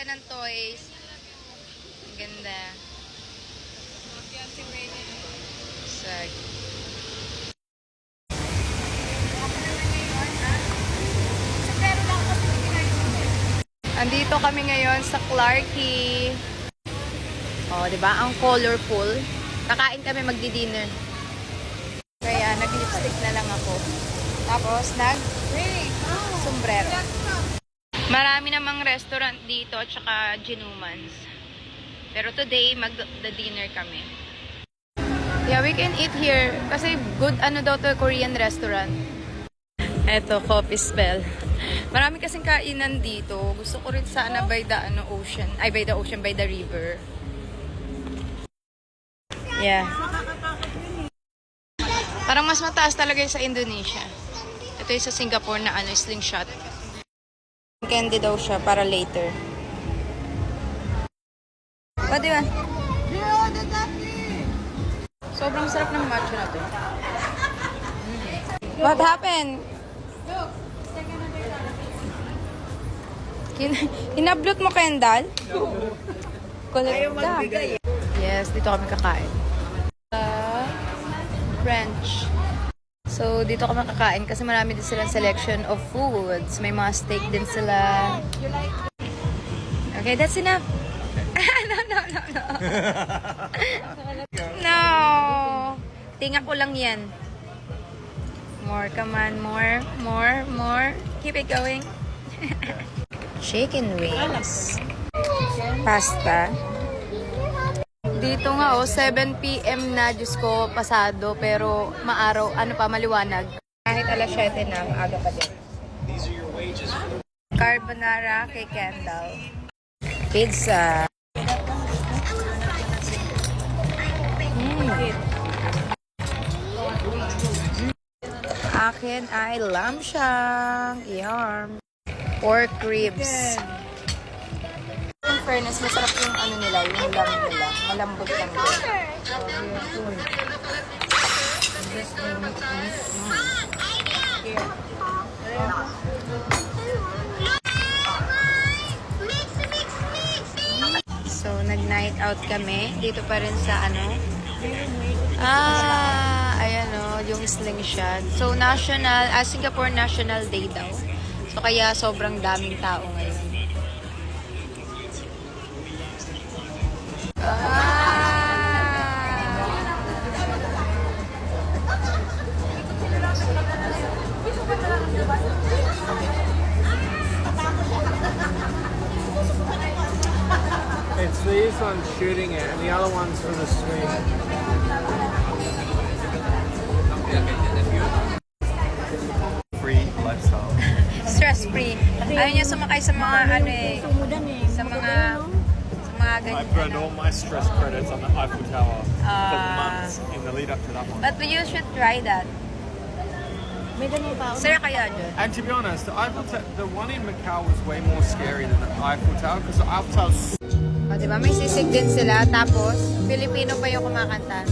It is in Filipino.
ng toys. Ang ganda. Sag. Andito kami ngayon sa Clarky. Oh, 'di ba? Ang colorful. Kakain kami, magdi-dinner. Kaya nag-lipstick na lang ako. Tapos sombrero. Marami namang restaurant dito at saka Ginumans. Pero today mag-dinner kami. Yeah, we can eat here kasi good daw to, Korean restaurant. Eto, coffee spell. Marami kasing kainan dito. Gusto ko rin sana by the ocean. Ay, by the ocean, by the river. Yeah. Parang mas mataas talaga yung sa Indonesia. Ito yung sa Singapore na slingshot. Candy daw siya para later. O, di ba? Sobrang sarap ng matcha na to. What happened? Hinablot mo, Kendall? Ayaw magbigay. Yes, dito kami kakain. French. So, dito kami kakain kasi marami din silang selection of foods. May mga steak din sila. Okay, that's enough. No. No. Tingnan ko lang yan. More, come on. More. Keep it going. Chicken wings. Pasta. Dito nga 7 PM na, Diyos ko, pasado, pero maaraw, maliwanag. Kahit alas 7 na, maaga pa din. Carbonara kay Kendall. Pizza. Akin ay lamb shank. Yum. Pork ribs. In fairness, masarap yung nila, yung lamb nila. Malambot lang din. So, nag-night out kami. Dito pa rin sa ayan yung slingshot. So, Singapore National Day daw. So, kaya sobrang daming tao ngayon. It's these ones shooting it, and the other one's from the stream. Free lifestyle. Stress-free. Ayaw niya sumakay sa mga sa mga I ganyan. burned all my stress credits on the Eiffel Tower for months in the lead up to that one. But you should try that. Sir, kaya dyan. And to be honest, the one in Macau was way more scary than the Eiffel Tower because the Eiffel Tower's O, diba? May sisig din sila. Tapos, Filipino pa yung kumakanta.